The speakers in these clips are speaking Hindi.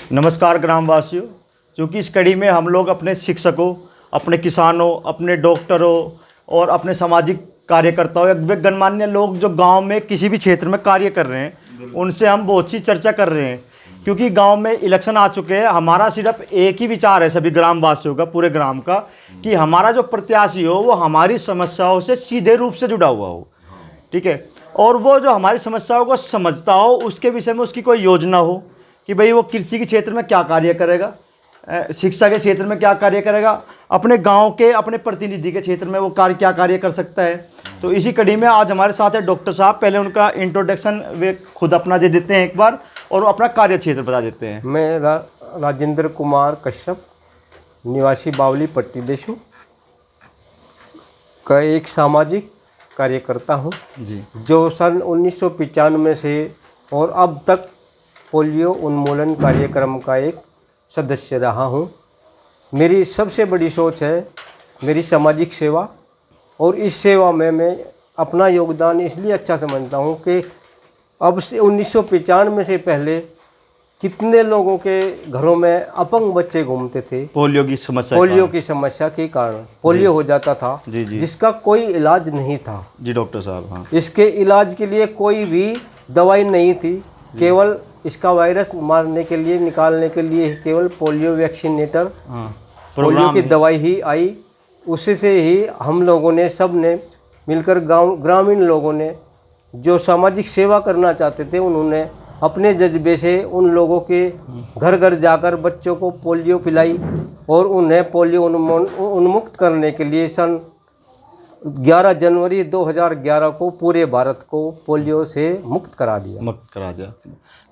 नमस्कार ग्रामवासियों। क्योंकि इस कड़ी में हम लोग अपने शिक्षकों, अपने किसानों, अपने डॉक्टरों और अपने सामाजिक कार्यकर्ताओं या वे गणमान्य लोग जो गांव में किसी भी क्षेत्र में कार्य कर रहे हैं, उनसे हम बहुत सी चर्चा कर रहे हैं। क्योंकि गांव में इलेक्शन आ चुके हैं। हमारा सिर्फ एक ही विचार है सभी ग्रामवासियों का, पूरे ग्राम का, कि हमारा जो प्रत्याशी हो वो हमारी समस्याओं से सीधे रूप से जुड़ा हुआ हो, ठीक है, और वो जो हमारी समस्याओं को समझता हो, उसके विषय में उसकी कोई योजना हो कि भाई वो कृषि के क्षेत्र में क्या कार्य करेगा, शिक्षा के क्षेत्र में क्या कार्य करेगा, अपने गांव के अपने प्रतिनिधि के क्षेत्र में वो क्या कार्य कर सकता है। तो इसी कड़ी में आज हमारे साथ है डॉक्टर साहब। पहले उनका इंट्रोडक्शन वे खुद अपना दे देते हैं एक बार और अपना कार्य क्षेत्र बता देते हैं। मैं राजेंद्र कुमार कश्यप, निवासी बावली पट्टी देशु का एक सामाजिक कार्यकर्ता हूँ जी, जो सन 1995 से और अब तक पोलियो उन्मूलन कार्यक्रम का एक सदस्य रहा हूँ। मेरी सबसे बड़ी सोच है मेरी सामाजिक सेवा, और इस सेवा में मैं अपना योगदान इसलिए अच्छा समझता हूँ कि अब से 1995 से पहले कितने लोगों के घरों में अपंग बच्चे घूमते थे पोलियो की समस्या के कारण पोलियो हो जाता था जी जी, जिसका कोई इलाज नहीं था जी डॉक्टर साहब। हाँ, इसके इलाज के लिए कोई भी दवाई नहीं थी, केवल इसका वायरस मारने के लिए, निकालने के लिए केवल पोलियो वैक्सीनेटर, हाँ, पोलियो की दवाई ही आई। उसी से ही हम लोगों ने, सब ने मिलकर, ग्रामीण लोगों ने जो सामाजिक सेवा करना चाहते थे, उन्होंने अपने जज्बे से उन लोगों के घर घर जाकर बच्चों को पोलियो पिलाई और उन्हें पोलियो उन्मुक्त करने के लिए सन 11 जनवरी 2011 को पूरे भारत को पोलियो से मुक्त करा दिया।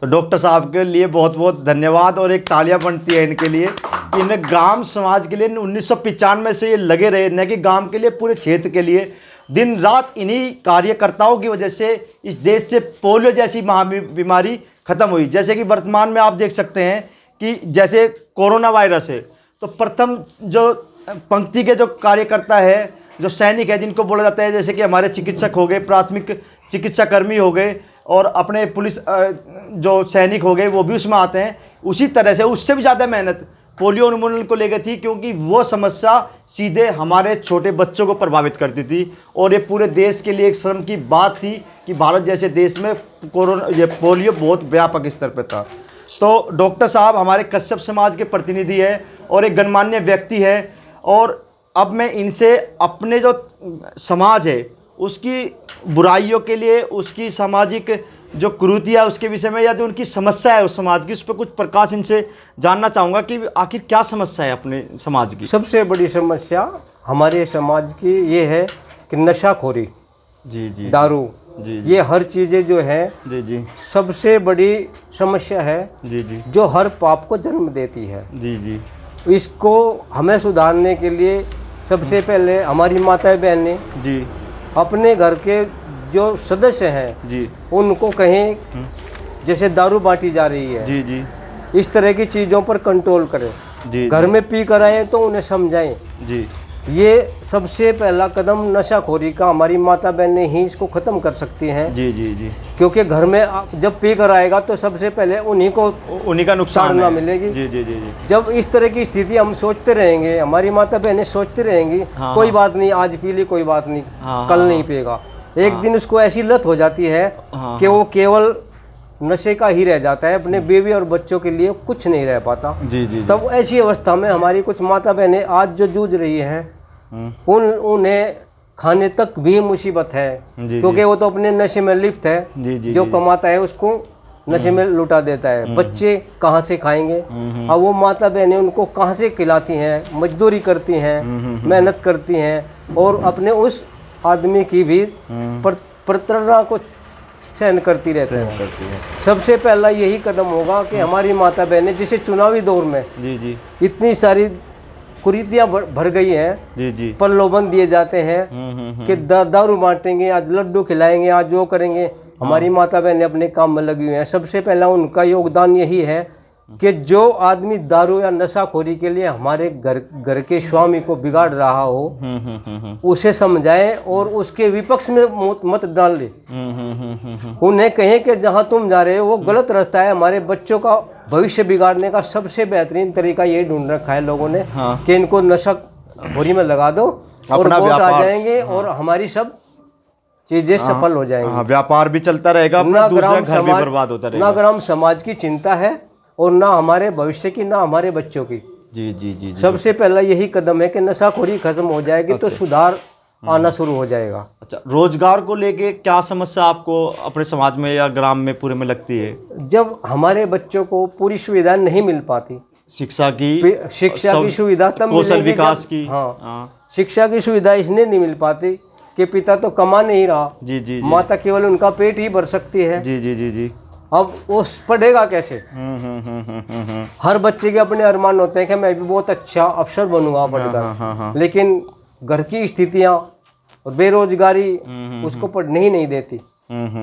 तो डॉक्टर साहब के लिए बहुत बहुत धन्यवाद और एक तालियां बनती है इनके लिए कि इन्हें ग्राम समाज के लिए 1995 से ये लगे रहे, न कि गांव के लिए, पूरे क्षेत्र के लिए दिन रात। इन्हीं कार्यकर्ताओं की वजह से इस देश से पोलियो जैसी महाबीमारी खत्म हुई। जैसे कि वर्तमान में आप देख सकते हैं कि जैसे कोरोना वायरस है, तो प्रथम जो पंक्ति के जो कार्यकर्ता है, जो सैनिक है, जिनको बोला जाता है, जैसे कि हमारे चिकित्सक हो गए, प्राथमिक चिकित्सा कर्मी हो गए, और अपने पुलिस जो सैनिक हो गए, वो भी उसमें आते हैं। उसी तरह से उससे भी ज़्यादा मेहनत पोलियो उन्मूलन को लेकर थी, क्योंकि वो समस्या सीधे हमारे छोटे बच्चों को प्रभावित करती थी। और ये पूरे देश के लिए एक शर्म की बात थी कि भारत जैसे देश में पोलियो बहुत व्यापक स्तर पर था। तो डॉक्टर साहब हमारे कश्यप समाज के प्रतिनिधि है और एक गणमान्य व्यक्ति है। और अब मैं इनसे अपने जो समाज है उसकी बुराइयों के लिए, उसकी सामाजिक जो कुरीतियाँ, उसके विषय में, या जो उनकी समस्या है उस समाज की, उस पर कुछ प्रकाश इनसे जानना चाहूँगा कि आखिर क्या समस्या है अपने समाज की। सबसे बड़ी समस्या हमारे समाज की ये है कि नशाखोरी, जी जी, दारू, जी, ये हर चीज़ें जो है, जी जी, सबसे बड़ी समस्या है, जी जी, जो हर पाप को जन्म देती है। जी जी, इसको हमें सुधारने के लिए सबसे पहले हमारी माता बहनें जी, अपने घर के जो सदस्य हैं जी, उनको कहें, जैसे दारू बांटी जा रही है, जी जी, इस तरह की चीज़ों पर कंट्रोल करें। जी, घर में पी कर आए तो उन्हें समझाएं। जी, ये सबसे पहला कदम नशाखोरी का हमारी माता बहनें ही इसको ख़त्म कर सकती हैं। जी, जी, जी, क्योंकि घर में जब पी कर आएगा तो सबसे पहले उन्हीं का नुकसान ना मिलेगी। जी जी, जी जी, जब इस तरह की स्थिति हम सोचते रहेंगे, हमारी माता बहनें सोचती रहेंगी, हाँ, कोई बात नहीं, आज पी ली, कोई बात नहीं, हाँ, कल हाँ, नहीं पिएगा। एक दिन उसको ऐसी लत हो जाती है हाँ, कि वो केवल नशे का ही रह जाता है, अपने बीवी और बच्चों के लिए कुछ नहीं रह पाता। जी जी, तब ऐसी अवस्था में हमारी कुछ माता बहनें आज जो जूझ रही हैं, उन्हें खाने तक भी मुसीबत है, क्योंकि वो तो अपने नशे में लिप्त है। जी जी, जो कमाता है उसको नशे में लुटा देता है। बच्चे कहाँ से खाएंगे? अब वो माता बहनें उनको कहाँ से खिलाती हैं? मजदूरी करती हैं, मेहनत करती हैं, और अपने उस आदमी की भी प्रताड़ना को सहन करती रहती हैं। सबसे पहला यही कदम होगा कि हमारी माता बहनें, जिसे चुनावी दौर में जी जी, इतनी सारी कुरीतियाँ भर गई हैं, जी जी, प्रलोभन दिए जाते हैं कि दारू बांटेंगे, आज लड्डू खिलाएंगे, आज वो करेंगे। हमारी माता बहनें अपने काम में लगी हुई हैं। सबसे पहला उनका योगदान यही है, कि जो आदमी दारू या नशाखोरी के लिए हमारे घर के स्वामी को बिगाड़ रहा हो, उसे समझाएं और उसके विपक्ष में मत डाल ले। उन्हें कहें कि जहां तुम जा रहे हो वो गलत रास्ता है। हमारे बच्चों का भविष्य बिगाड़ने का सबसे बेहतरीन तरीका यही ढूंढ रखा है लोगों ने कि इनको नशाखोरी में लगा दो और वोट आ जाएंगे और हमारी सब चीजें सफल हो जाएंगी। व्यापार भी चलता रहेगा, दूसरा घर भी बर्बाद होता रहेगा। ना ग्राम समाज की चिंता है और ना हमारे भविष्य की, ना हमारे बच्चों की। जी जी जी, सबसे पहला यही कदम है कि नशाखोरी खत्म हो जाएगी तो सुधार आना शुरू हो जाएगा। अच्छा, रोजगार को लेके क्या समस्या आपको अपने समाज में या ग्राम में पूरे में लगती है? जब हमारे बच्चों को पूरी सुविधा नहीं मिल पाती, शिक्षा की सुविधा तब कौशल विकास की, हाँ, शिक्षा की सुविधा इसलिए नहीं मिल पाती कि पिता तो कमा नहीं रहा, जी जी, माता केवल उनका पेट ही भर सकती है। जी जी जी जी। अब वो पढ़ेगा कैसे? हर बच्चे के अपने अरमान होते हैं कि मैं भी बहुत अच्छा अफसर बनूंगा पढ़कर, लेकिन घर की स्थितियां और बेरोजगारी उसको पढ़ने ही नहीं देती।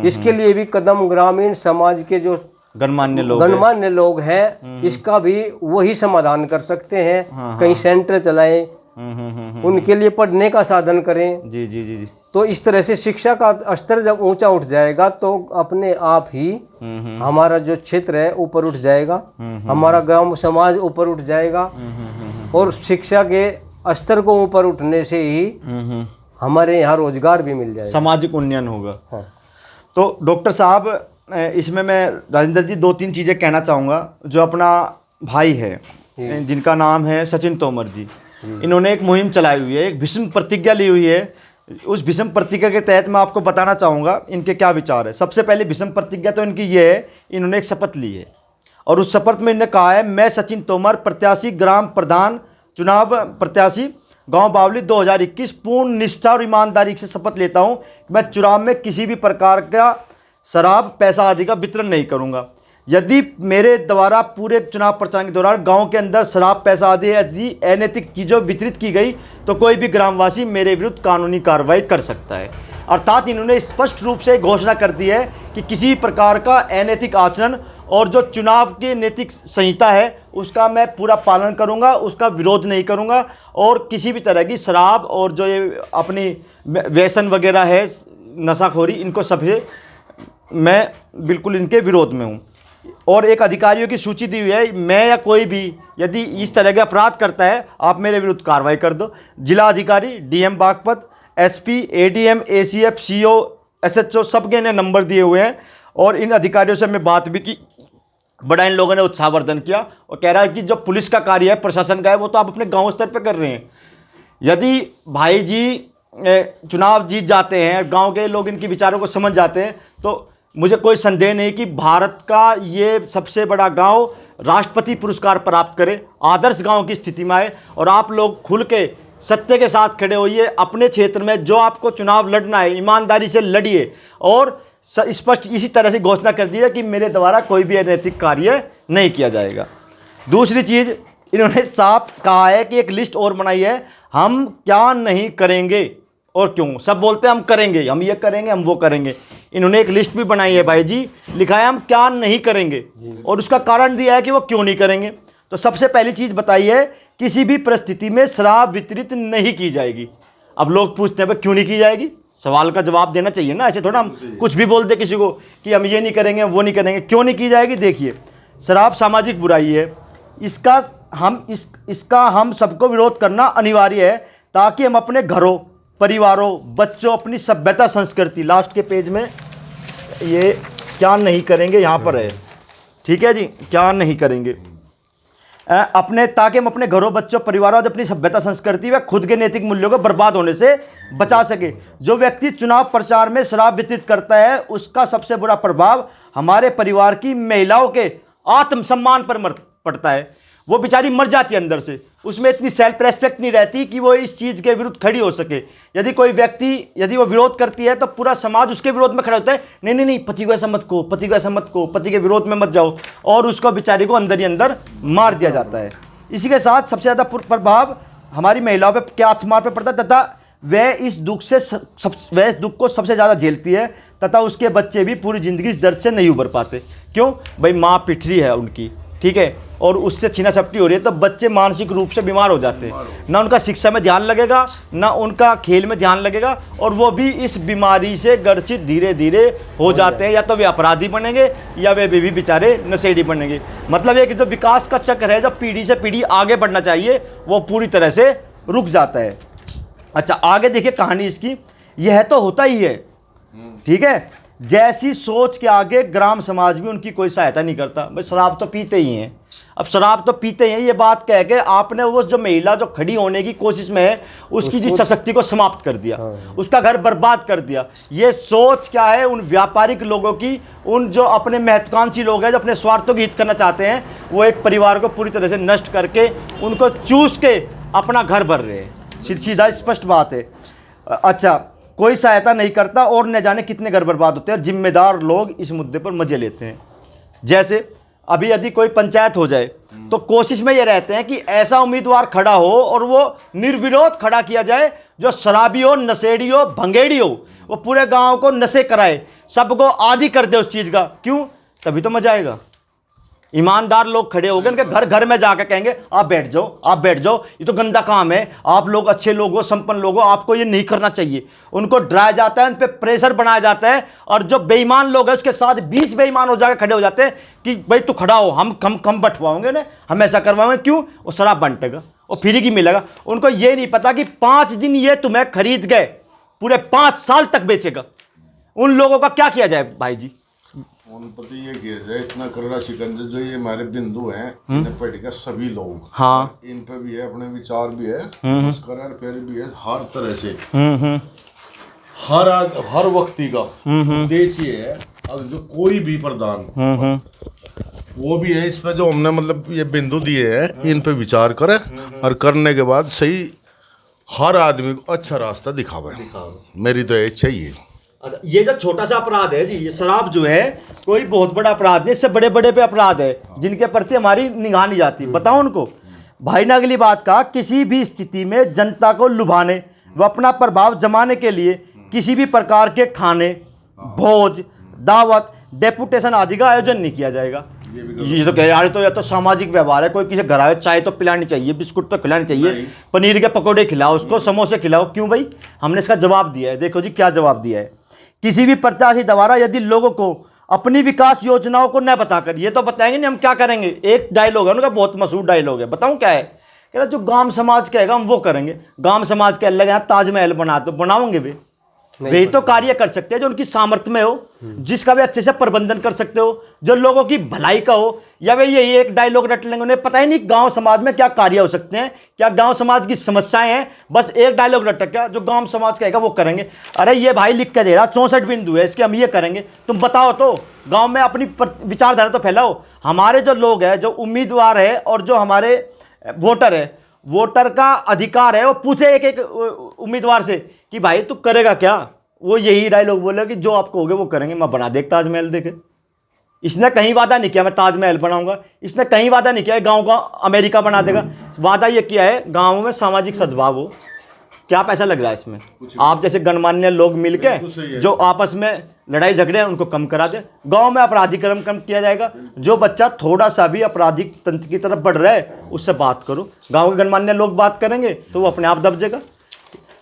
इसके लिए भी कदम ग्रामीण समाज के जो गणमान्य लोग हैं इसका भी वही समाधान कर सकते हैं। कहीं सेंटर चलाएं, उनके लिए पढ़ने का साधन करें। जी जी जी जी। तो इस तरह से शिक्षा का स्तर जब ऊंचा उठ जाएगा तो अपने आप ही हमारा जो क्षेत्र है ऊपर उठ जाएगा, हमारा ग्राम समाज ऊपर उठ जाएगा और शिक्षा के स्तर को ऊपर उठने से ही हमारे यहाँ रोजगार भी मिल जाएगा, सामाजिक उन्नयन होगा। हाँ। तो डॉक्टर साहब, इसमें मैं राजेंद्र जी 2-3 चीज़ें कहना चाहूँगा। जो अपना भाई है जिनका नाम है सचिन तोमर जी, इन्होंने एक मुहिम चलाई हुई है, एक भीष्म प्रतिज्ञा ली हुई है। उस भीष्म प्रतिज्ञा के तहत मैं आपको बताना चाहूँगा इनके क्या विचार है। सबसे पहले भीष्म प्रतिज्ञा तो इनकी ये है, इन्होंने एक शपथ ली है और उस शपथ में इन्होंने कहा है, मैं सचिन तोमर प्रत्याशी ग्राम प्रधान चुनाव प्रत्याशी गांव बावली 2021 पूर्ण निष्ठा और ईमानदारी से शपथ लेता हूं कि मैं चुनाव में किसी भी प्रकार का शराब, पैसा आदि का वितरण नहीं करूंगा। यदि मेरे द्वारा पूरे चुनाव प्रचार के दौरान गांव के अंदर शराब, पैसा आदि यदि अनैतिक चीज़ों वितरित की गई तो कोई भी ग्रामवासी मेरे विरुद्ध कानूनी कार्रवाई कर सकता है। अर्थात इन्होंने स्पष्ट रूप से घोषणा कर दी है कि किसी प्रकार का अनैतिक आचरण और जो चुनाव की नैतिक संहिता है उसका मैं पूरा पालन करूंगा, उसका विरोध नहीं करूंगा और किसी भी तरह की शराब और जो ये अपनी व्यसन वगैरह है, नशाखोरी, इनको सभी मैं बिल्कुल इनके विरोध में हूँ। और एक अधिकारियों की सूची दी हुई है, मैं या कोई भी यदि इस तरह के अपराध करता है आप मेरे विरुद्ध कार्रवाई कर दो। जिला अधिकारी, DM Baghpat, SP, ADM, ACF, CO, SHO सबके ने नंबर दिए हुए हैं और इन अधिकारियों से मैं बात भी की। बड़ा इन लोगों ने उत्साहवर्धन किया और कह रहा है कि जो पुलिस का कार्य है, प्रशासन का है, वो तो आप अपने गांव स्तर पर कर रहे हैं। यदि भाई जी चुनाव जीत जाते हैं, गांव के लोग इनके विचारों को समझ जाते हैं, तो मुझे कोई संदेह नहीं कि भारत का ये सबसे बड़ा गांव राष्ट्रपति पुरस्कार प्राप्त करे, आदर्श गांव की स्थिति में आए। और आप लोग खुल के सत्य के साथ खड़े होइए। अपने क्षेत्र में जो आपको चुनाव लड़ना है ईमानदारी से लड़िए और स्पष्ट इसी तरह से घोषणा कर दी है कि मेरे द्वारा कोई भी अनैतिक कार्य नहीं किया जाएगा। दूसरी चीज़, इन्होंने साफ कहा है कि एक लिस्ट और बनाई है, हम क्या नहीं करेंगे और क्यों। सब बोलते हैं हम करेंगे, हम ये करेंगे, हम वो करेंगे। इन्होंने एक लिस्ट भी बनाई है भाई जी, लिखा है हम क्या नहीं करेंगे और उसका कारण दिया है कि वो क्यों नहीं करेंगे। तो सबसे पहली चीज़ बताई है, किसी भी परिस्थिति में शराब वितरित नहीं की जाएगी। अब लोग पूछते हैं क्यों नहीं की जाएगी, सवाल का जवाब देना चाहिए ना, ऐसे थोड़ा हम कुछ भी बोल दे किसी को कि हम ये नहीं करेंगे, वो नहीं करेंगे। क्यों नहीं की जाएगी? देखिए, शराब सामाजिक बुराई है, इसका हम सबको विरोध करना अनिवार्य है ताकि हम अपने घरों, परिवारों, बच्चों, अपनी सभ्यता, संस्कृति, लास्ट के पेज में ये क्या नहीं करेंगे यहाँ पर है, ठीक है जी, क्या नहीं करेंगे अपने, ताकि हम अपने घरों, बच्चों, परिवारों और अपनी सभ्यता, संस्कृति व खुद के नैतिक मूल्यों को बर्बाद होने से बचा सके। जो व्यक्ति चुनाव प्रचार में शराब वितरित करता है उसका सबसे बुरा प्रभाव हमारे परिवार की महिलाओं के आत्मसम्मान पर पड़ता है। वो बेचारी मर जाती है अंदर से, उसमें इतनी सेल्फ रेस्पेक्ट नहीं रहती कि वो इस चीज़ के विरुद्ध खड़ी हो सके। यदि कोई व्यक्ति यदि वो विरोध करती है तो पूरा समाज उसके विरोध में खड़ा होता है, नहीं नहीं नहीं, पति को ऐसा मत को, पति को ऐसा मत को, पति के विरोध में मत जाओ, और उसको बेचारी को अंदर ही अंदर मार दिया जाता है। इसी के साथ सबसे ज़्यादा प्रभाव हमारी महिलाओं पर के आत्मसम्मान पर पड़ता है तथा वह इस दुख को सबसे ज़्यादा झेलती है तथा उसके बच्चे भी पूरी ज़िंदगी इस दर्द से नहीं उबर पाते। क्यों भाई? माँ पिट रही है उनकी, ठीक ठीक है, और उससे छीना झपटी हो रही है, तो बच्चे मानसिक रूप से बीमार हो जाते हैं। ना उनका शिक्षा में ध्यान लगेगा, ना उनका खेल में ध्यान लगेगा, और वो भी इस बीमारी से ग्रसित धीरे धीरे हो जाते हैं। या तो वे अपराधी बनेंगे या वे भी बेचारे नशेड़ी बनेंगे। मतलब ये कि जो विकास का चक्र है, जो पीढ़ी से पीढ़ी आगे बढ़ना चाहिए, वो पूरी तरह से रुक जाता है। अच्छा, आगे देखिए कहानी इसकी। यह तो होता ही है, ठीक है। जैसी सोच के आगे ग्राम समाज भी उनकी कोई सहायता नहीं करता। भाई शराब तो पीते ही हैं, अब शराब तो पीते हैं, ये बात कह के आपने वो जो महिला जो खड़ी होने की कोशिश में है, उसकी जिस शक्ति को समाप्त कर दिया, उसका घर बर्बाद कर दिया। ये सोच क्या है उन व्यापारिक लोगों की, उन जो अपने महत्वाकांक्षी लोग हैं, जो अपने स्वार्थों की हित करना चाहते हैं, वो एक परिवार को पूरी तरह से नष्ट करके उनको चूस के अपना घर भर रहे हैं। सीधा स्पष्ट बात है। अच्छा, कोई सहायता नहीं करता और न जाने कितने घर बर्बाद होते हैं। जिम्मेदार लोग इस मुद्दे पर मजे लेते हैं। जैसे अभी यदि कोई पंचायत हो जाए तो कोशिश में ये रहते हैं कि ऐसा उम्मीदवार खड़ा हो और वो निर्विरोध खड़ा किया जाए जो शराबी हो, नशेड़ी हो, भंगेड़ी हो, वो पूरे गांव को नशे कराए, सबको आदी कर दे उस चीज़ का। क्यों? तभी तो मजा आएगा। ईमानदार लोग खड़े हो गए, उनके घर घर में जाकर कहेंगे आप बैठ जाओ, आप बैठ जाओ, ये तो गंदा काम है, आप लोग अच्छे लोग हो, संपन्न लोग हो, आपको ये नहीं करना चाहिए। उनको डराया जाता है, उन पर प्रेशर बनाया जाता है, और जो बेईमान लोग हैं उसके साथ 20 बेईमान हो जाकर खड़े हो जाते हैं कि भाई तू खड़ा हो, हम कम बंटवाओगे ना, हम ऐसा करवाएंगे। क्यों? वो शराब बंटेगा और फ्री की मिलेगा। उनको ये नहीं पता कि 5 दिन ये तुम्हें खरीद गए, पूरे 5 साल तक बेचेगा। उन लोगों का क्या किया जाए भाई जी? उन पर ये किया जाए, इतना कड़वा शिकंजा जो ये हमारे बिंदु हैं, इन्हें पढ़ के सभी लोग, हाँ, इन पे भी है, अपने विचार भी है, मुस्कुराहट फिर भी है, हर तरह से हर व्यक्ति का उद्देश्य ये है। अब जो कोई भी प्रधान वो भी है, इस पे जो हमने मतलब ये बिंदु दिए हैं, इन पे विचार करे और करने के बाद सही हर आदमी को अच्छा रास्ता दिखावे। मेरी तो ये इच्छा ही है। अच्छा, ये जो छोटा सा अपराध है जी, ये शराब जो है कोई बहुत बड़ा अपराध नहीं, इससे बड़े बड़े पे अपराध है जिनके प्रति हमारी निगाह नहीं जाती। बताओ उनको। भाई ने अगली बात कहा, किसी भी स्थिति में जनता को लुभाने व अपना प्रभाव जमाने के लिए किसी भी प्रकार के खाने, भोज, दावत, डेपुटेशन आदि का आयोजन नहीं किया जाएगा। ये तो कह यार, तो या तो सामाजिक व्यवहार है, कोई किसी घर आए चाय तो पिलानी चाहिए, बिस्कुट तो खिलानी चाहिए, पनीर के पकौड़े खिलाओ उसको, समोसे खिलाओ। क्यों भाई? हमने इसका जवाब दिया है। देखो जी क्या जवाब दिया है। किसी भी प्रत्याशी द्वारा यदि लोगों को अपनी विकास योजनाओं को न बताकर, ये तो बताएंगे नहीं हम क्या करेंगे। एक डायलॉग है उनका, बहुत मशहूर डायलॉग है, बताऊं क्या है? कह रहा जो गांव समाज कहेगा हम वो करेंगे। गांव समाज के अलग यहाँ ताजमहल बना दो, बनाओगे वे तो कार्य कर सकते हैं जो उनकी सामर्थ्य में हो, जिसका वे अच्छे से प्रबंधन कर सकते हो, जो लोगों की भलाई का हो। या वे यही एक डायलॉग रट लेंगे, उन्हें पता ही नहीं गांव समाज में क्या कार्य हो सकते हैं, क्या गांव समाज की समस्याएं हैं, बस एक डायलॉग रट क्या जो गांव समाज कहेगा वो करेंगे। अरे ये भाई लिख के दे रहा 64 बिंदु है इसके, हम ये करेंगे, तुम बताओ तो गाँव में अपनी विचारधारा तो फैलाओ। हमारे जो लोग हैं, जो उम्मीदवार है और जो हमारे वोटर है, वोटर का अधिकार है वो पूछे एक एक उम्मीदवार से कि भाई तू करेगा क्या। वो यही डायलॉग बोले कि जो आप कहोगे वो करेंगे। मैं बना देख ताजमहल देखे। इसने कहीं वादा नहीं किया मैं ताजमहल बनाऊंगा, इसने कहीं वादा नहीं किया गांव का अमेरिका बना देगा। वादा ये किया है गांव में सामाजिक सद्भाव हो। क्या पैसा लग रहा है इसमें? आप जैसे गणमान्य लोग मिलके जो आपस में लड़ाई झगड़े हैं उनको कम करा दे। गांव में अपराधीकरण कम किया जाएगा। जो बच्चा थोड़ा सा भी आपराधिक तंत्र की तरफ बढ़ रहा है उससे बात करो। गांव के गणमान्य लोग बात करेंगे तो वो अपने आप दब जाएगा।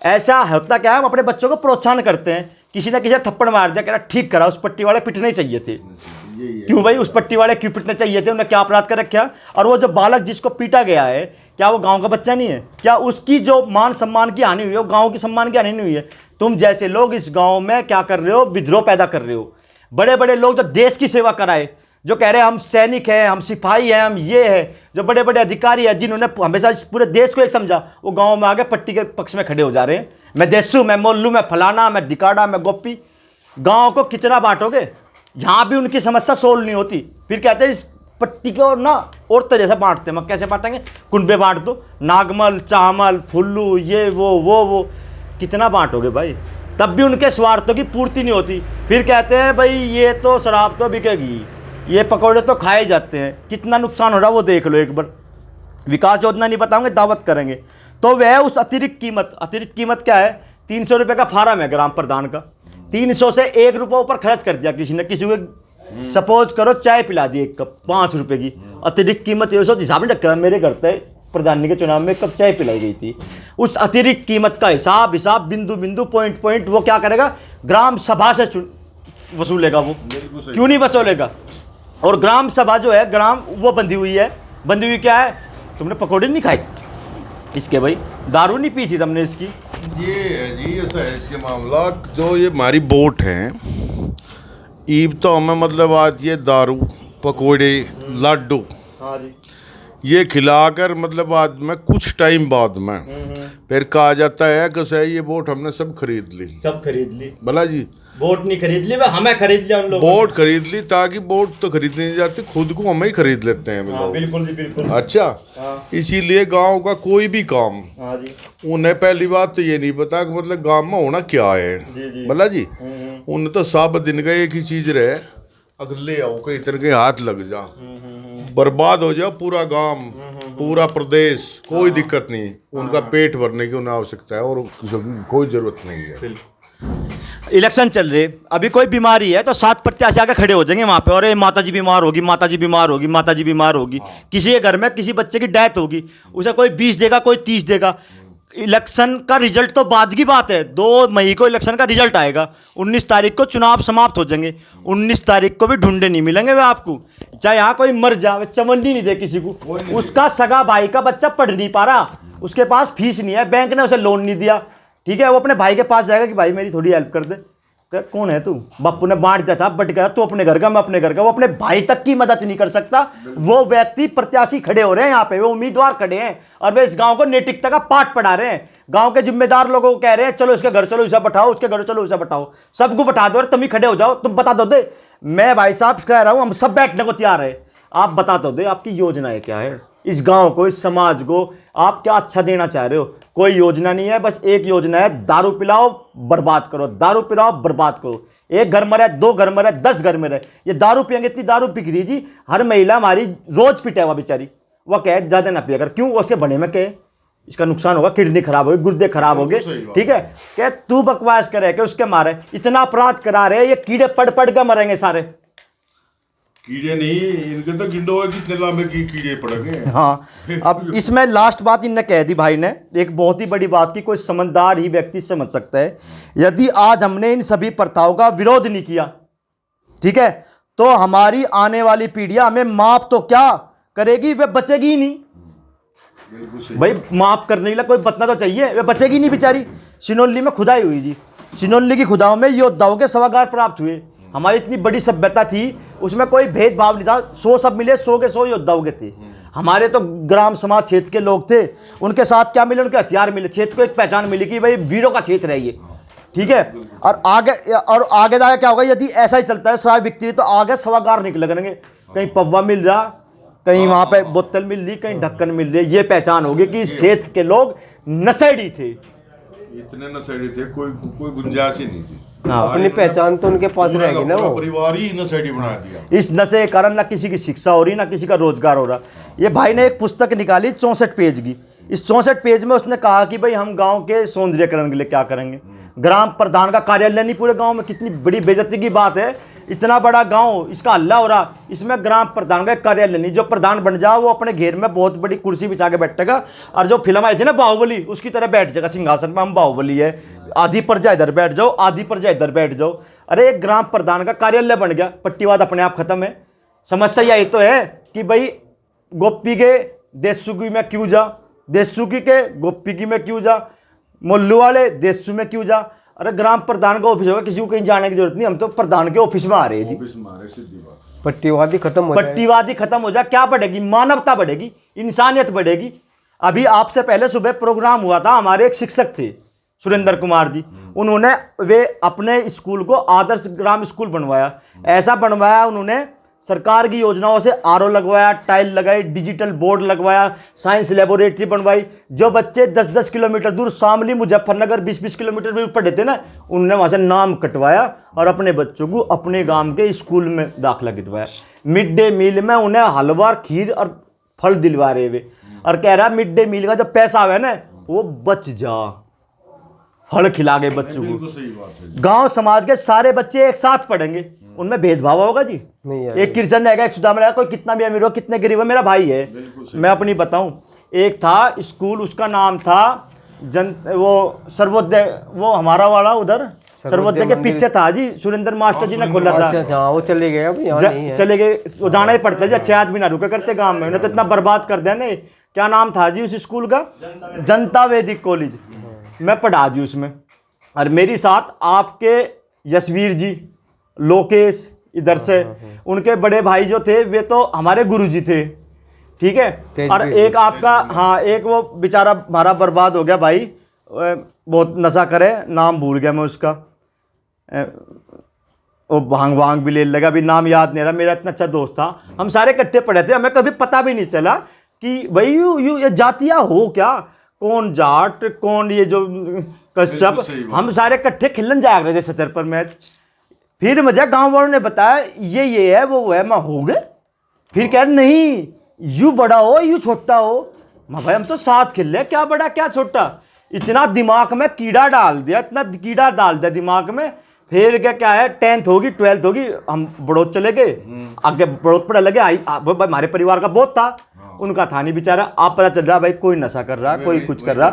ऐसा होता क्या है, हम अपने बच्चों को प्रोत्साहन करते हैं, किसी ना किसी थप्पड़ मार दिया, कह रहा ठीक करा, उस पट्टी वाले पिटने चाहिए थे। क्यों भाई उस पट्टी वाले क्यों पिटने चाहिए थे? उन्हें क्या अपराध कर रखा? और वो जो बालक जिसको पीटा गया है क्या वो गांव का बच्चा नहीं है? क्या उसकी जो मान सम्मान की हानि हुई है वो गांव की सम्मान की हानि नहीं हुई है? तुम जैसे लोग इस गांव में क्या कर रहे हो? विद्रोह पैदा कर रहे हो। बड़े बड़े लोग जो देश की सेवा कराए, जो कह रहे हैं हम सैनिक हैं, हम सिपाही हैं, हम ये हैं, जो बड़े बड़े अधिकारी हैं जिन्होंने हमेशा इस पूरे देश को एक समझा, वो गाँव में आगे पट्टी के पक्ष में खड़े हो जा रहे हैं। मैं देसू, मैं मोल्लू, मैं फलाना, मैं दिकाड़ा, मैं गोपी। गाँव को कितना बांटोगे? यहाँ भी उनकी समस्या सोल्व नहीं होती। फिर कहते हैं इस पट्टी को ना और तरह से बांटते हैं। कैसे बांटेंगे? कुंबे बांट दो, नागमल, चामल, फुल्लू, ये वो कितना बांटोगे भाई? तब भी उनके स्वार्थों की पूर्ति नहीं होती। फिर कहते हैं भाई ये तो शराब तो बिकेगी, ये पकौड़े तो खाए जाते हैं। कितना नुकसान हो रहा है वो देख लो एक बार। विकास योजना नहीं बताओगे, दावत करेंगे। तो वह उस अतिरिक्त कीमत क्या है? 300 रुपये का फार्म है ग्राम प्रधान का, 300 से 1 रुपये ऊपर खर्च कर दिया किसी ने, किसी को सपोज करो चाय पिला दी 1 कप 5 रुपए की, अतिरिक्त कीमत ये उस हिसाब नहीं रखा। मेरे घर पे प्रधानी के चुनाव में 1 कप चाय पिलाई गई थी, उस अतिरिक्त कीमत का हिसाब बिंदु बिंदु पॉइंट वो क्या करेगा, ग्राम सभा से वसूलेगा। वो क्यों नहीं वसूलेगा? और ग्राम सभा जो है ग्राम वो बंधी हुई क्या है, तुमने पकौड़े नहीं खाए इसके भाई, दारू नहीं पी थी तुमने इसकी। ये है जी, ऐसा है इसके मामला। जो ये हमारी बोट है, ईब तो हमें मतलब आज ये दारू पकोड़े लड्डू हाँ जी, ये खिलाकर मतलब आज में कुछ टाइम बाद में फिर कहा जाता है कि सही ये बोट हमने सब खरीद ली। भला जी, बोट नहीं खरीद ली, हमें खरीद लिया उन लोगों बोट खरीद ली, ताकि बोट तो खरीदनी नहीं जाती, खुद को हम ही खरीद लेते हैं ने। हाँ, बिल्कुल जी बिल्कुल। अच्छा, हाँ। इसीलिए गांव का कोई भी काम हाँ जी, उन्हें पहली बात तो ये नहीं पता कि मतलब गांव में होना क्या है। जी। भला जी, उन्हें तो सब दिन का एक ही चीज रहे, अगर ले आओ कहीं तरह के हाथ लग जा, बर्बाद हो जाओ पूरा गांव, पूरा प्रदेश, कोई दिक्कत नहीं। उनका पेट भरने की उन्हें आवश्यकता है और कोई जरूरत नहीं है। इलेक्शन चल रहे, अभी कोई बीमारी है तो 7 प्रत्याशी आके खड़े हो जाएंगे वहां पे, और ये माता जी बीमार होगी, माता जी बीमार होगी, माता जी बीमार होगी। किसी के घर में किसी बच्चे की डेथ होगी, उसे कोई 20 देगा, कोई 30 देगा। इलेक्शन का रिजल्ट तो बाद की बात है, 2 मई को इलेक्शन का रिजल्ट आएगा, 19 तारीख को चुनाव समाप्त हो जाएंगे, 19 तारीख को भी ढूंढे नहीं मिलेंगे वे आपको। चाहे यहाँ कोई मर जाए, चमन नहीं दे किसी को, उसका सगा भाई का बच्चा पढ़ नहीं पा रहा, उसके पास फीस नहीं है, बैंक ने उसे लोन नहीं दिया, ठीक है, वो अपने भाई के पास जाएगा कि भाई मेरी थोड़ी हेल्प कर दे। कौन है तू? बापू ने बांट दिया था, बट गया तू अपने घर का, मैं अपने घर का। वो अपने भाई तक की मदद नहीं कर सकता। वो व्यक्ति प्रत्याशी खड़े हो रहे हैं यहाँ पे, वो उम्मीदवार खड़े हैं और वे इस गांव को नैतिकता का पाठ पढ़ा रहे हैं। गांव के जिम्मेदार लोगों को कह रहे हैं चलो इसके घर चलो इसे बैठाओ, उसके घर चलो इसे बैठाओ, सबको बैठा दो और तुम ही खड़े हो जाओ, तुम बता दो दे। मैं भाई साहब कह रहा हूं हम सब बैठने को तैयार है, आप बता दो दे आपकी योजनाएं क्या है, इस गांव को, इस समाज को आप क्या अच्छा देना चाह रहे हो। कोई योजना नहीं है, बस एक योजना है, दारू पिलाओ बर्बाद करो, दारू पिलाओ बर्बाद करो। 1 घर में रहे, 2 घर में रहे, 10 घर में रहे, ये दारू पियेंगे, इतनी दारू बिक रही जी, हर महिला हमारी रोज पिटे हुआ बेचारी, वो कहे ज्यादा ना पिया कर। क्यों? उसके बने में कहे इसका नुकसान होगा, किडनी खराब होगी, गुर्दे खराब हो गए, ठीक है, क्या तू बकवास करे कि उसके मारे इतना अपराध करा रहे, ये कीड़े पड़ पड़ के मरेंगे सारे। कीड़े नहीं, इनके तो गिंडो है, कितने लामे की कीड़े पड़ेंगे। हाँ, अब इसमें लास्ट बात इनने कह दी भाई ने, एक बहुत ही बड़ी बात की कोई समझदार ही व्यक्ति समझ सकता है। यदि आज हमने इन सभी प्रथाओं का विरोध नहीं किया, ठीक है, तो हमारी आने वाली पीढ़ियां हमें माफ तो क्या करेगी, वे बचेगी ही नहीं। भाई माफ करने के लिए कोई बचना तो चाहिए, वे बचेगी नहीं बेचारी। सिनोली में खुदाई हुई जी, सिनोली की खुदाओं में योद्धाओं के सभागार प्राप्त हुए। हमारी इतनी बड़ी सभ्यता थी, उसमें कोई भेदभाव नहीं था, 100 सब मिले, 100 के 100 योद्धाओं के थे। हमारे तो ग्राम समाज क्षेत्र के लोग थे, उनके साथ क्या मिले, उनके हथियार मिले, क्षेत्र को एक पहचान मिली कि भाई वीरों का क्षेत्र है ये, ठीक है। और आगे जाकर क्या होगा, यदि ऐसा ही चलता है शराब बिकती है तो आगे सभागार निकले करेंगे, कहीं पव्वा मिल रहा, कहीं वहां पे बोतल मिल रही, कहीं ढक्कन मिल रही, ये पहचान होगी कि इस क्षेत्र के लोग नशेड़ी थे, इतने नशेड़ी थे, कोई गुंजाइश ही नहीं थी। अपनी पहचान तो उनके पास रहेगी ना, वो परिवार ही नशेड़ी बना दिया। इस नशे के कारण ना किसी की शिक्षा हो रही, ना किसी का रोजगार हो रहा। ये भाई ने एक पुस्तक निकाली 64 पेज की, इस 64 पेज में उसने कहा कि भाई हम गांव के सौंदर्यकरण के लिए क्या करेंगे। ग्राम प्रधान का कार्यालय नहीं पूरे गांव में, कितनी बड़ी बेइज्जती की बात है। इतना बड़ा गांव, इसका हल्ला हो रहा, इसमें ग्राम प्रधान का कार्यालय नहीं। जो प्रधान बन जाओ वो अपने घेर में बहुत बड़ी कुर्सी बिछा के बैठेगा, और जो फिल्म आई थी ना बाहुबली, उसकी तरह बैठ जाएगा सिंहासन में, हम बाहुबली है, आधी प्रजा इधर बैठ जाओ, आधी प्रजा इधर बैठ जाओ। अरे एक ग्राम प्रधान का कार्यालय बन गया, पट्टीवाद अपने आप खत्म है। समस्या यही तो है कि भाई गोपी के देशुकी में क्यों जा, देशुकी के गोपी की में क्यों जा, मोल्लू वाले देशु में क्यों जा। अरे ग्राम प्रधान का ऑफिस होगा, किसी को कहीं जाने की जरूरत नहीं, हम तो प्रधान के ऑफिस में आ रहे हैं जी। पट्टीवादी खत्म हो जाए, पट्टीवादी खत्म हो जाए, क्या बढ़ेगी, मानवता बढ़ेगी, इंसानियत बढ़ेगी। अभी आपसे पहले सुबह प्रोग्राम हुआ था, हमारे एक शिक्षक थे सुरेंद्र कुमार जी, उन्होंने वे अपने स्कूल को आदर्श ग्राम स्कूल बनवाया। ऐसा बनवाया उन्होंने, सरकार की योजनाओं से आरओ लगवाया, टाइल लगाई, डिजिटल बोर्ड लगवाया, साइंस लेबोरेटरी बनवाई। जो बच्चे 10-10 किलोमीटर दूर शामली मुजफ्फरनगर 20-20 किलोमीटर भी पढ़े थे ना, उन्होंने वहाँ से नाम कटवाया और अपने बच्चों को अपने गांव के स्कूल में दाखिला दिलवाया। मिड डे मील में उन्हें हलवा, खीर और फल दिलवा रहे वे, और कह रहा मिड डे मील का जो पैसा आवे ना वो बच जा, फल खिला गए बच्चों को। बिल्कुल सही बात है। गांव समाज के सारे बच्चे एक साथ पढ़ेंगे, उनमें भेदभाव होगा जी? नहीं है। एक किरचन रहेगा, एक सुदामा रहेगा, कोई कितना भी अमीर हो कितने गरीब हो, मेरा भाई है। मैं अपनी बताऊं, एक था स्कूल, उसका नाम था वो सर्वोदय, वो हमारा वाला उधर सर्वोदय के पीछे था जी, सुरेंद्र मास्टर जी ने खोला था। अच्छा, वो चले गए, अब यहाँ नहीं है। चले गए, वो जाना ही पड़ता है जी, अच्छे आदमी ना रुके करते गांव में, उन्हें तो इतना बर्बाद कर दिया नहीं। क्या नाम था जी उस स्कूल का? जनता वैदिक कॉलेज। मैं पढ़ा जी उसमें, और मेरी साथ आपके यशवीर जी, लोकेश इधर से, उनके बड़े भाई जो थे वे तो हमारे गुरुजी थे, ठीक है। और एक आपका, हाँ, एक वो बेचारा हमारा बर्बाद हो गया भाई, बहुत नशा करे, नाम भूल गया मैं उसका, वो भांग वांग भी ले लगा, अभी नाम याद नहीं रहा। मेरा इतना अच्छा दोस्त था, हम सारे इकट्ठे पढ़े थे, हमें कभी पता भी नहीं चला कि भाई ये जातियाँ हो क्या, कौन जाट कौन ये जो कश्यप, हम सारे इकट्ठे खेलन जाया करते थे सचर पर मैच। फिर मुझे गांव वालों ने बताया ये है वो है, मैं हो गए। फिर कह रहे नहीं, यू बड़ा हो यू छोटा हो। मैं भाई हम तो साथ खेल रहे, क्या बड़ा क्या छोटा। इतना दिमाग में कीड़ा डाल दिया, इतना कीड़ा डाल दिया दिमाग में। फिर क्या है, 10th होगी 12th होगी, हम बड़ौद चले गए, आगे बड़ौद पढ़ने लगे। हमारे परिवार का बहुत था, उनका था नहीं बेचारा। आप पता चल रहा भाई कोई नशा कर रहा, कोई कुछ कर रहा।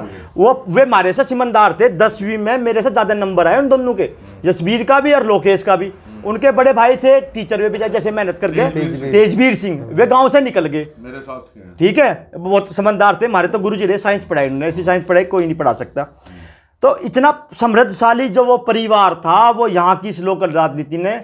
वे हमारे से सिमंदार थे, 10वीं में मेरे से ज़्यादा नंबर आए उन दोनों के, जसबीर का भी और लोकेश का भी। उनके बड़े भाई थे टीचर, वे भी जैसे मेहनत करके, तेजवीर सिंह, वे गांव से निकल गए मेरे साथ के, ठीक है, बहुत समझदार थे। हमारे तो गुरुजी रहे, साइंस पढ़ाई उन्होंने, ऐसी साइंस पढ़ाई कोई नहीं पढ़ा सकता। तो इतना समृद्धशाली जो वो परिवार था, वो यहाँ की इस लोकल राजनीति ने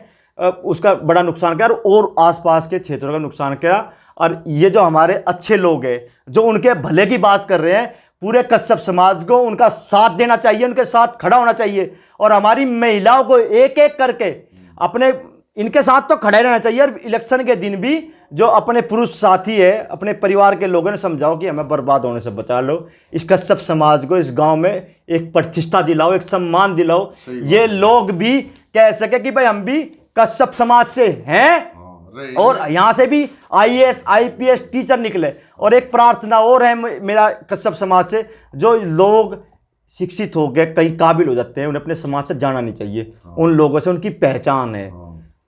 उसका बड़ा नुकसान किया और आसपास के क्षेत्रों का नुकसान किया। और ये जो हमारे अच्छे लोग हैं जो उनके भले की बात कर रहे हैं, पूरे कश्यप समाज को उनका साथ देना चाहिए, उनके साथ खड़ा होना चाहिए। और हमारी महिलाओं को एक एक करके अपने इनके साथ तो खड़े रहना चाहिए। और इलेक्शन के दिन भी जो अपने पुरुष साथी है, अपने परिवार के लोगों ने समझाओ कि हमें बर्बाद होने से बचा लो। इस कश्यप समाज को इस गांव में एक प्रतिष्ठा दिलाओ, एक सम्मान दिलाओ, ये लोग भी कह सके कि भाई हम भी कश्यप समाज से हैं और यहाँ से भी IAS IPS टीचर निकले। और एक प्रार्थना और है मेरा कश्यप समाज से, जो लोग शिक्षित हो गए कहीं काबिल हो जाते हैं, उन्हें अपने समाज से जाना नहीं चाहिए। उन लोगों से उनकी पहचान है,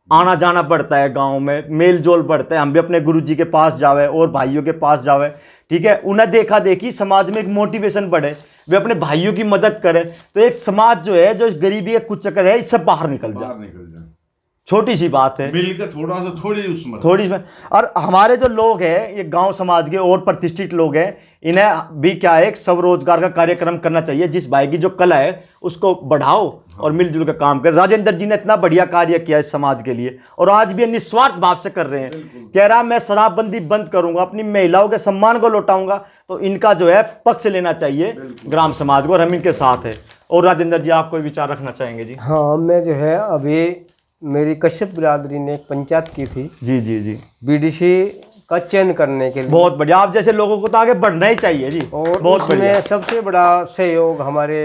आना जाना बढ़ता है गांव में, मेल जोल बढ़ता है। हम भी अपने गुरुजी के पास जावे और भाइयों के पास जावे, ठीक है, उन्हें देखा देखी समाज में एक मोटिवेशन बढ़े, वे अपने भाइयों की मदद करें। तो एक समाज जो है, जो इस गरीबी के कुछ चक्कर है, इससे बाहर निकल जाए। छोटी सी बात है, मिलकर थोड़ा सा उसमें थोड़ी। और हमारे जो लोग हैं, ये गांव समाज के और प्रतिष्ठित लोग हैं, इन्हें भी क्या है, एक स्वरोजगार का कार्यक्रम करना चाहिए। जिस भाई की जो कला है उसको बढ़ाओ और मिलजुल कर काम कर। राजेंद्र जी ने इतना बढ़िया कार्य किया इस समाज के लिए, और आज भी निस्वार्थ भाव से कर रहे हैं। कह रहा मैं शराबबंदी बंद करूंगा, अपनी महिलाओं के सम्मान को लौटाऊंगा। तो इनका जो है पक्ष लेना चाहिए ग्राम समाज को, और हम इनके साथ है। और राजेंद्र जी आप कोई विचार रखना चाहेंगे जी? हाँ, मैं जो है अभी मेरी कश्यप बिरादरी ने एक पंचायत की थी जी जी जी, BDC का चयन करने के लिए। बहुत बढ़िया, आप जैसे लोगों को तो आगे बढ़ना ही चाहिए जी। और बहुत बढ़िया। उसमें सबसे बड़ा सहयोग हमारे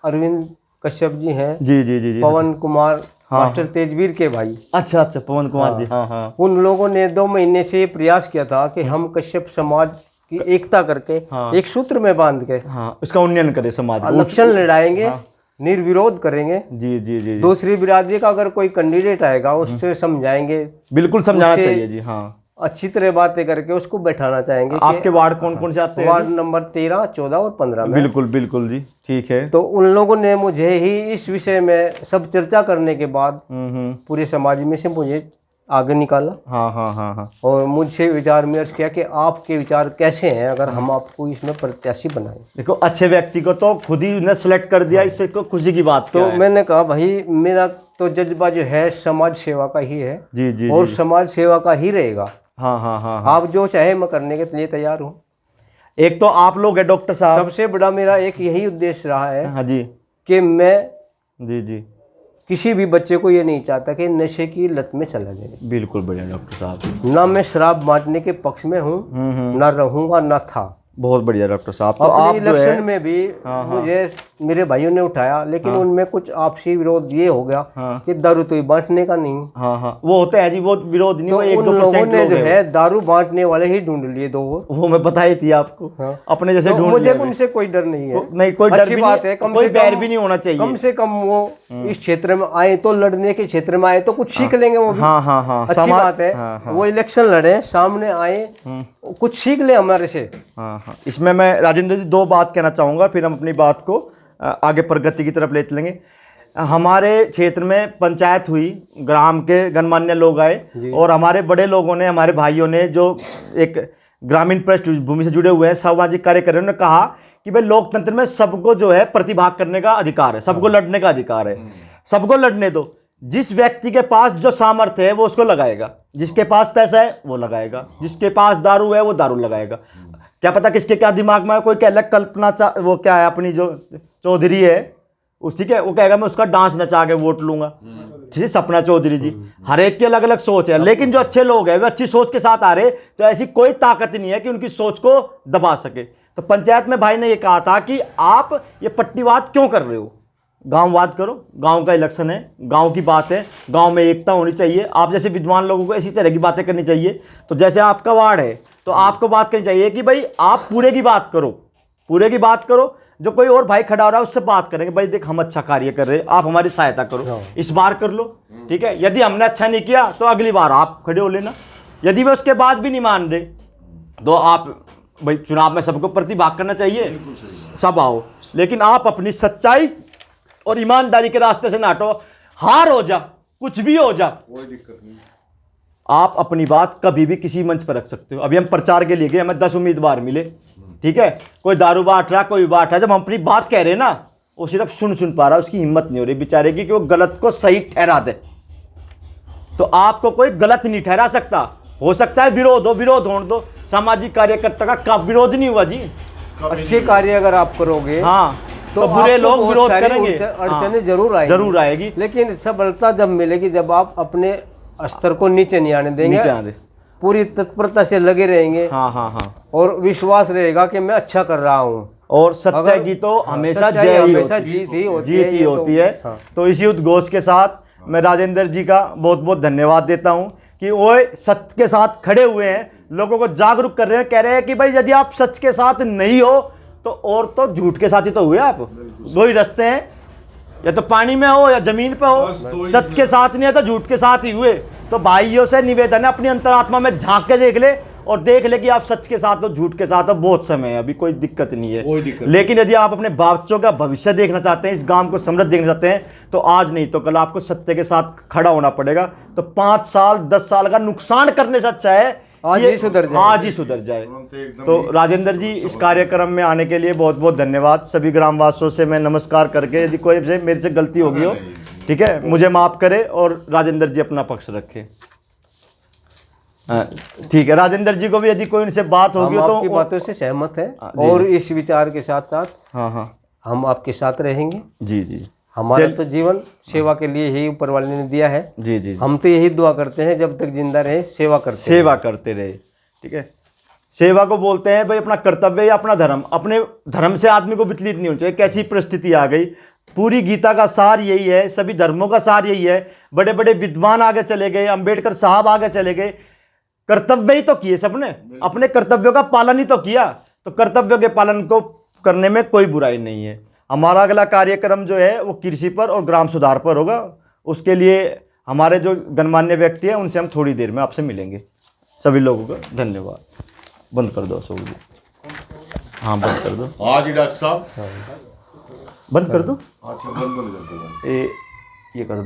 अरविंद कश्यप जी हैं, जी जी जी जी, पवन कुमार, हाँ, मास्टर तेजवीर के भाई। अच्छा अच्छा, पवन कुमार जी, हाँ हाँ। उन लोगों ने 2 महीने से प्रयास किया था कि हम कश्यप समाज की एकता करके, हाँ, एक सूत्र में बांध के, हाँ, इसका उन्नयन करे समाज को, इलेक्शन लड़ाएंगे, निर्विरोध करेंगे। जी जी जी, दूसरी बिरादरी का अगर कोई कैंडिडेट आएगा उससे समझाएंगे, बिल्कुल समझाना चाहिए जी। हाँ, अच्छी तरह बातें करके उसको बैठाना चाहेंगे। आपके वार्ड कौन कौन से आते हैं? वार्ड नंबर 13, 14 और 15 में। बिल्कुल बिल्कुल जी, ठीक है। तो उन लोगों ने मुझे ही इस विषय में सब चर्चा करने के बाद पूरे समाज में से मुझे आगे निकाला। हाँ हाँ हाँ हाँ, और मुझसे विचार विमर्श किया कि आपके विचार कैसे हैं, अगर हम आपको इसमें प्रत्याशी बनाएं। देखो अच्छे व्यक्ति को तो खुद ही उन्हें सेलेक्ट कर दिया, इससे को खुशी की बात। तो मैंने कहा भाई मेरा तो जज्बा जो है समाज सेवा का ही है, जी जी, और समाज सेवा का ही रहेगा। हाँ हाँ हाँ, आप जो चाहे मैं करने के लिए तैयार हूँ। एक तो आप लोग है डॉक्टर साहब, सबसे बड़ा मेरा एक यही उद्देश्य रहा है, हाँ जी, कि मैं जी जी, किसी भी बच्चे को ये नहीं चाहता कि नशे की लत में चला जाए। बिल्कुल बढ़िया डॉक्टर साहब। ना मैं शराब बांटने के पक्ष में हूँ, ना रहूँगा, ना था। बहुत बढ़िया डॉक्टर साहब। तो अपनी आप जो है इलेक्शन में भी मुझे मेरे भाइयों ने उठाया, लेकिन उनमें कुछ आपसी विरोध ये हो गया हाँ। कि दारू तो ये बांटने का नहीं। हाँ हाँ, वो होते हैं जी, वो विरोध नहीं, तो वो उन 1-2% लोगों ने लोग जो हैं। है दारू बांटने वाले ही ढूंढ लिए दो वो मैं बताई थी आपको। हाँ। अपने जैसे तो ढूंढ मुझे लिए। उनसे कोई डर नहीं है। नहीं, कोई डर अच्छी भी बात नहीं, है, कम कोई से बैर कम भी नहीं होना चाहिए। कम से कम वो इस क्षेत्र में आए तो, लड़ने के क्षेत्र में आए तो कुछ सीख लेंगे वो भी। हाँ हाँ हाँ, अच्छी बात है। हाँ हाँ वो इलेक्शन लड़े, सामने आए, कुछ सीख ले हमारे से। हाँ हाँ। इसमें मैं राजेंद्र जी 2 बात कहना चाहूँगा, फिर हम अपनी बात को आगे प्रगति की तरफ ले चलेंगे। हमारे क्षेत्र में पंचायत हुई, ग्राम के गणमान्य लोग आए और हमारे बड़े लोगों ने, हमारे भाइयों ने जो एक ग्रामीण पृष्ठभूमि से जुड़े हुए हैं, सामाजिक कार्य कर रहे हैं, उन्होंने कहा कि भाई लोकतंत्र में सबको जो है प्रतिभाग करने का अधिकार है, सबको लड़ने का अधिकार है, सबको लड़ने दो। जिस व्यक्ति के पास जो सामर्थ्य है वो उसको लगाएगा, जिसके पास पैसा है वो लगाएगा, जिसके पास दारू है वो दारू लगाएगा। क्या पता किसके क्या दिमाग में है, कोई कह कल्पना वो क्या है अपनी जो चौधरी है ठीक है, वो कहेगा मैं उसका डांस नचा के वोट लूंगा। ठीक है, सपना चौधरी जी, हर एक की अलग अलग सोच है, लेकिन जो अच्छे लोग हैं वो अच्छी सोच के साथ आ रहे, तो ऐसी कोई ताकत नहीं है कि उनकी सोच को दबा सके। तो पंचायत में भाई ने ये कहा था कि आप ये पट्टीवाद क्यों कर रहे हो, गांववाद करो, गांव का इलेक्शन है, गांव की बात है, गांव में एकता होनी चाहिए। आप जैसे विद्वान लोगों को इसी तरह की बातें करनी चाहिए। तो जैसे आपका वार्ड है तो आपको बात करनी चाहिए कि भाई आप पूरे की बात करो, पूरे की बात करो। जो कोई और भाई खड़ा हो रहा है उससे बात करेंगे, भाई देख हम अच्छा कार्य कर रहे हैं, आप हमारी सहायता करो, इस बार कर लो। ठीक है, यदि हमने अच्छा नहीं किया तो अगली बार आप खड़े हो लेना। यदि वे उसके बाद भी नहीं मान रहे तो आप, भाई चुनाव में सबको प्रतिभाग करना चाहिए, सब आओ, लेकिन आप अपनी सच्चाई और ईमानदारी के रास्ते से ना हटो। हार हो जा, कुछ भी हो जा, कोई दिक्कत नहीं, आप अपनी बात कभी भी किसी मंच पर रख सकते हो। अभी हम प्रचार के लिए गए, हमें 10 उम्मीदवार मिले, ठीक है, कोई दारू बांट रहा, कोई बांट रहा। जब हम अपनी बात कह रहे हैं ना, वो सिर्फ सुन पा रहा, उसकी हिम्मत नहीं हो रही बेचारे की कि वो गलत को सही ठहरा दे। तो आपको कोई गलत नहीं ठहरा सकता। हो सकता है विरोध हो, विरोध होने दो, सामाजिक कार्यकर्ता का विरोध नहीं हुआ जी। अच्छे कार्य अगर आप करोगे हाँ, तो बुरे आपको लोग बहुत विरोध सारी करेंगे, अड़चनें जरूर आएगी, जरूर आएगी, लेकिन सफलता जब मिलेगी जब आप अपने स्तर को नीचे नहीं आने देंगे, नीचे आने, पूरी तत्परता से लगे रहेंगे। हाँ हाँ हाँ, और विश्वास रहेगा कि मैं अच्छा कर रहा हूँ। और सत्य की तो हमेशा सच्चाई जय ही हमेशा होती है, जीत ही होती है। हाँ। तो इसी उद्घोष के साथ मैं राजेंद्र जी का बहुत बहुत धन्यवाद देता हूँ कि वो सत्य के साथ खड़े हुए हैं, लोगों को जागरूक कर रहे हैं, कह रहे हैं कि भाई यदि आप सच के साथ नहीं हो तो और तो झूठ के साथ ही तो हुए आप। 2 ही रास्ते हैं, या तो पानी में हो या जमीन पे हो, सच के साथ नहीं है तो झूठ के साथ ही हुए। तो भाइयों से निवेदन है, अपनी अंतरात्मा में झांक के देख ले और देख ले कि आप सच के साथ हो, झूठ के साथ हो। बहुत समय है, अभी कोई दिक्कत नहीं है, लेकिन यदि आप अपने बच्चों का भविष्य देखना चाहते हैं, इस गांव को समृद्ध देखना चाहते हैं, तो आज नहीं तो कल आपको सत्य के साथ खड़ा होना पड़ेगा। तो 5 साल 10 साल का नुकसान करने से अच्छा है आज ही सुधर जाए, आज ही सुधर जाए। तो राजेंद्र जी, इस कार्यक्रम में आने के लिए बहुत बहुत धन्यवाद। सभी ग्रामवासियों से मैं नमस्कार करके, यदि कोई मेरे से गलती होगी हो, ठीक है, मुझे माफ करे और राजेंद्र जी अपना पक्ष रखे। ठीक है, राजेंद्र जी को भी यदि कोई उनसे बात होगी तो आपकी बातों से सहमत है और इस विचार के साथ साथ हाँ हाँ हम आपके साथ रहेंगे। जी जी, हमारा तो जीवन सेवा के लिए ही ऊपर वाले ने दिया है। जी जी, हम तो यही दुआ करते हैं जब तक जिंदा रहे सेवा करते रहे। ठीक है, सेवा को बोलते हैं भाई अपना कर्तव्य या अपना धर्म। अपने धर्म से आदमी को विचलित नहीं होना चाहिए। कैसी परिस्थिति आ गई, पूरी गीता का सार यही है, सभी धर्मों का सार यही है। बड़े बड़े विद्वान आगे चले गए, अंबेडकर साहब आगे चले गए, कर्तव्य ही तो किए सबने, अपने कर्तव्यों का पालन ही तो किया। तो कर्तव्यों के पालन को करने में कोई बुराई नहीं है। हमारा अगला कार्यक्रम जो है वो कृषि पर और ग्राम सुधार पर होगा। उसके लिए हमारे जो गणमान्य व्यक्ति हैं उनसे हम थोड़ी देर में आपसे मिलेंगे। सभी लोगों का धन्यवाद। बंद कर दो अशोक जी। हाँ बंद कर दो। हाँ जी डॉक्टर साहब, बंद कर दो। अच्छा बंद कर दो। ये कर दो।